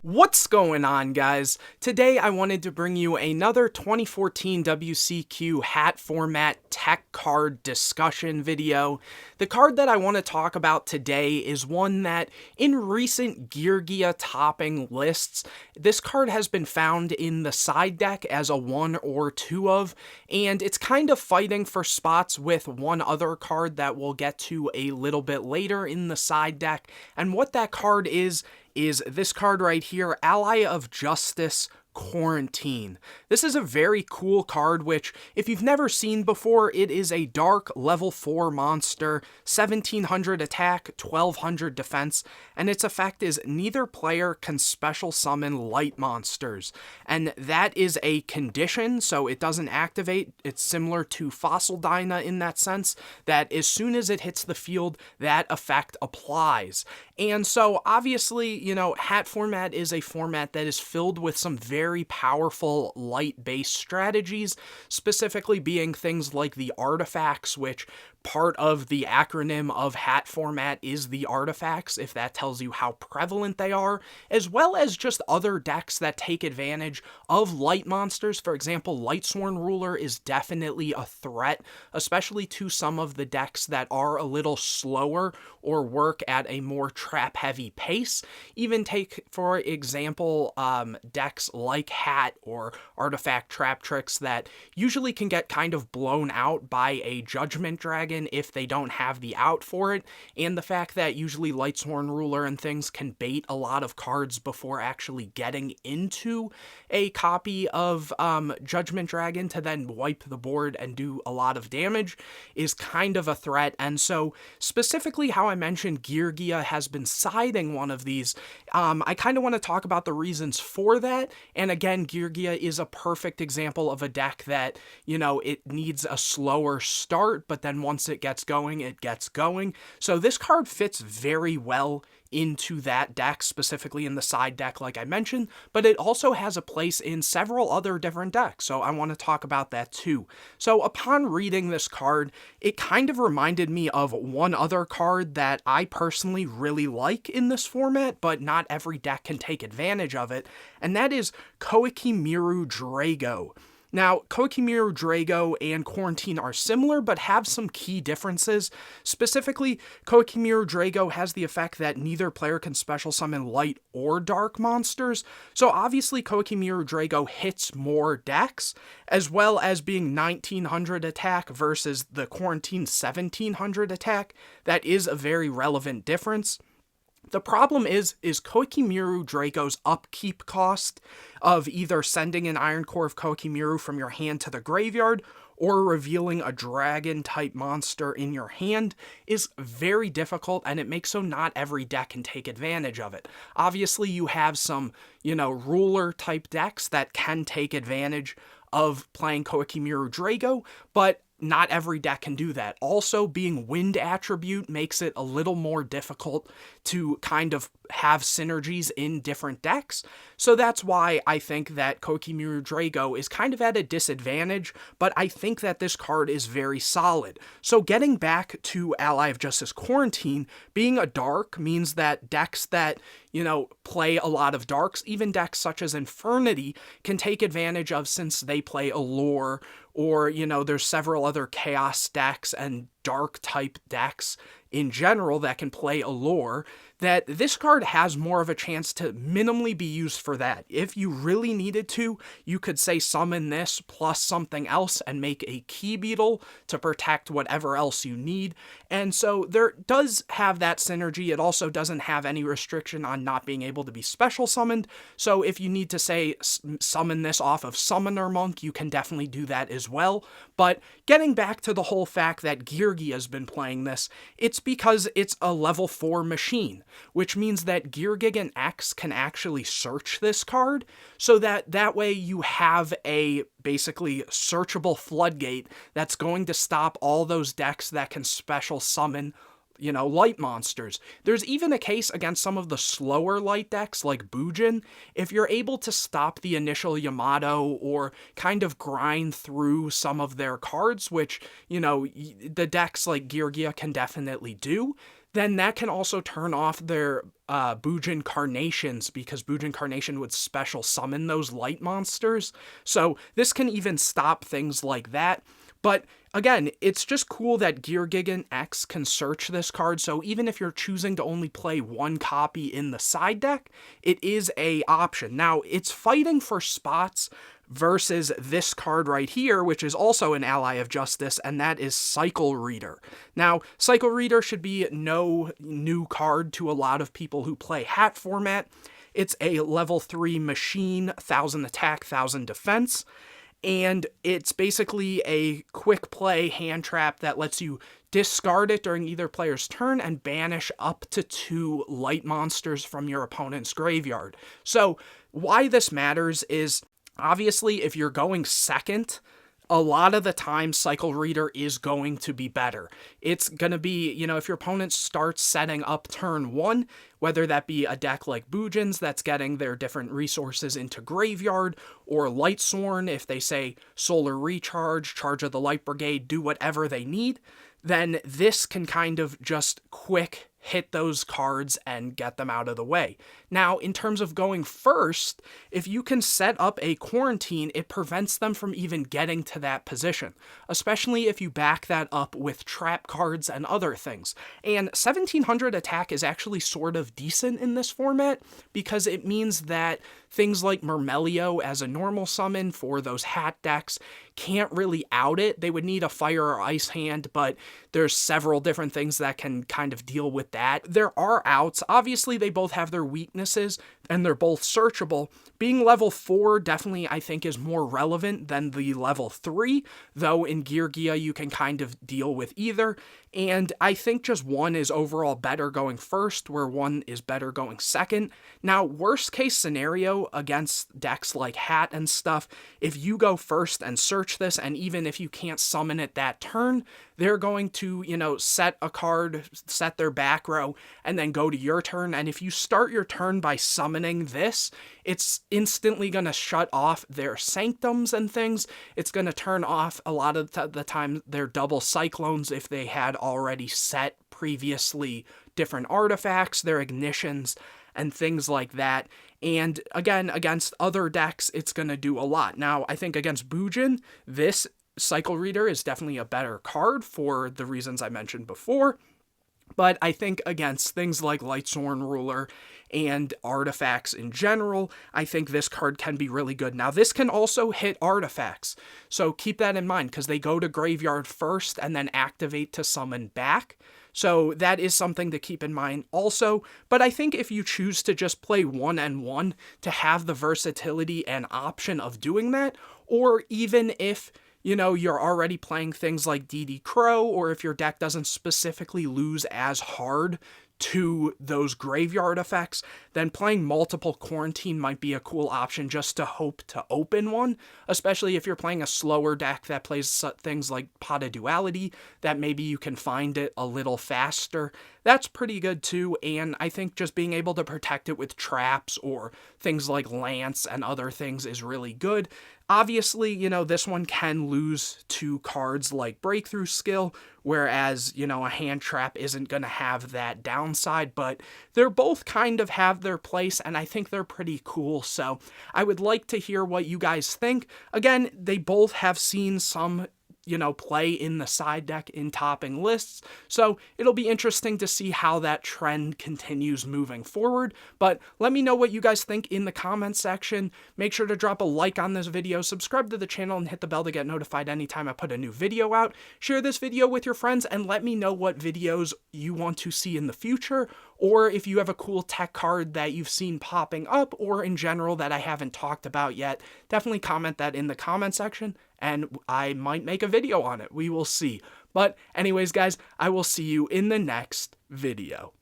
What's going on, guys? Today I wanted to bring you another 2014 WCQ hat format tech card discussion video. The card that I want to talk about today is one that, in recent Geargia topping lists, this card has been found in the side deck as a 1 or 2 of, and it's kind of fighting for spots with one other card that we'll get to a little bit later in the side deck. And what that card is this card right here, Ally of Justice Quarantine. This is a very cool card, which, if you've never seen before, it is a dark level 4 monster, 1700 attack, 1200 defense, and its effect is neither player can special summon light monsters. And that is a condition, so it doesn't activate. It's similar to Fossil Dyna in that sense, that as soon as it hits the field, that effect applies. And so, obviously, hat format is a format that is filled with some very powerful light-based strategies, specifically being things like the artifacts, which part of the acronym of hat format is the artifacts, if that tells you how prevalent they are, as well as just other decks that take advantage of light monsters. For example, Lightsworn Ruler is definitely a threat, especially to some of the decks that are a little slower or work at a more trap-heavy pace. Even take, for example, decks like H.A.T or Artifact Trap Tricks that usually can get kind of blown out by a Judgment Dragon if they don't have the out for it, and the fact that usually Lightsworn Ruler and things can bait a lot of cards before actually getting into a copy of Judgment Dragon to then wipe the board and do a lot of damage is kind of a threat. And so specifically how I mentioned Geargia has been siding one of these, I kind of want to talk about the reasons for that. And again, Geargia is a perfect example of a deck that, it needs a slower start, but then once it gets going, it gets going. So this card fits very well into that deck, specifically in the side deck like I mentioned, but it also has a place in several other different decks, so I want to talk about that too. So upon reading this card, it kind of reminded me of one other card that I personally really like in this format, but not every deck can take advantage of it, and that is Koikimiru Drago. Now, Koikimiru Drago and Quarantine are similar, but have some key differences. Specifically, Koikimiru Drago has the effect that neither player can special summon light or dark monsters, so obviously Koikimiru Drago hits more decks, as well as being 1900 attack versus the Quarantine 1700 attack. That is a very relevant difference. The problem is Koikimiru Drago's upkeep cost of either sending an Iron Core of Koikimiru from your hand to the graveyard or revealing a dragon-type monster in your hand is very difficult, and it makes so not every deck can take advantage of it. Obviously, you have some, ruler-type decks that can take advantage of playing Koikimiru Drago, but not every deck can do that. Also, being wind attribute makes it a little more difficult to kind of have synergies in different decks. So that's why I think that Koikimiru Drago is kind of at a disadvantage, but I think that this card is very solid. So getting back to Ally of Justice Quarantine, being a dark means that decks that, play a lot of darks, even decks such as Infernity, can take advantage of since they play Allure, or, there's several other chaos decks and dark type decks in general that can play Allure, that this card has more of a chance to minimally be used for that. If you really needed to, you could say summon this plus something else and make a Key Beetle to protect whatever else you need. And so there does have that synergy. It also doesn't have any restriction on not being able to be special summoned. So if you need to say summon this off of Summoner Monk, you can definitely do that as well. But getting back to the whole fact that Geargia has been playing this, it's because it's a level 4 machine, which means that Gigant X can actually search this card, so that way you have a basically searchable floodgate that's going to stop all those decks that can special summon light monsters. There's even a case against some of the slower light decks like Bujin. If you're able to stop the initial Yamato or kind of grind through some of their cards, which, the decks like Geargia can definitely do, then that can also turn off their Bujin Carnations, because Bujin Carnation would special summon those light monsters. So this can even stop things like that. But again, it's just cool that Gigant X can search this card, so even if you're choosing to only play one copy in the side deck, it is a option. Now, it's fighting for spots versus this card right here, which is also an ally of Justice, and that is Cycle Reader. Now, Cycle Reader should be no new card to a lot of people who play Hat format. It's a level 3 machine, 1000 attack, 1000 defense. And it's basically a quick play hand trap that lets you discard it during either player's turn and banish up to 2 light monsters from your opponent's graveyard. So why this matters is, obviously, if you're going second, a lot of the time Cycle Reader is going to be better. It's going to be, if your opponent starts setting up turn 1, whether that be a deck like Bujin's that's getting their different resources into graveyard, or Lightsworn if they say Solar Recharge, Charge of the Light Brigade, do whatever they need, then this can kind of just quick hit those cards and get them out of the way. Now, in terms of going first, if you can set up a quarantine, it prevents them from even getting to that position, especially if you back that up with trap cards and other things. And 1700 attack is actually sort of decent in this format, because it means that things like Mermail as a normal summon for those hat decks can't really out it. They would need a fire or ice hand, but there's several different things that can kind of deal with that. There are outs. Obviously, they both have their weaknesses, and they're both searchable. Being level 4 definitely, I think, is more relevant than the level 3, though in Geargia you can kind of deal with either. And I think just 1 is overall better going first, where 1 is better going second. Now, worst case scenario against decks like Hat and stuff, if you go first and search this, and even if you can't summon it that turn, they're going to, set a card, set their back row, and then go to your turn. And if you start your turn by summoning this, it's instantly going to shut off their Sanctums and things. It's going to turn off a lot of the time their double Cyclones if they had already set previously different artifacts, their Ignitions, and things like that. And again, against other decks, it's going to do a lot. Now, I think against Bujin, this Cycle Reader is definitely a better card for the reasons I mentioned before. But I think against things like Lightsworn Ruler and artifacts in general, I think this card can be really good. Now, this can also hit artifacts, so keep that in mind, because they go to graveyard first and then activate to summon back. So that is something to keep in mind also. But I think if you choose to just play 1-1 to have the versatility and option of doing that, or even if you're already playing things like DD Crow, or if your deck doesn't specifically lose as hard to those graveyard effects, then playing multiple quarantine might be a cool option just to hope to open one, especially if you're playing a slower deck that plays things like Pot of Duality, that maybe you can find it a little faster. That's pretty good too, and I think just being able to protect it with traps or things like Lance and other things is really good. Obviously, this one can lose to cards like Breakthrough Skill, whereas, a hand trap isn't going to have that downside, but they're both kind of have their place, and I think they're pretty cool, so I would like to hear what you guys think. Again, they both have seen some play in the side deck in topping lists. So it'll be interesting to see how that trend continues moving forward. But let me know what you guys think in the comments section. Make sure to drop a like on this video, subscribe to the channel, and hit the bell to get notified anytime I put a new video out. Share this video with your friends and let me know what videos you want to see in the future, or if you have a cool tech card that you've seen popping up, or in general that I haven't talked about yet. Definitely comment that in the comment section, and I might make a video on it. We will see. But anyways, guys, I will see you in the next video.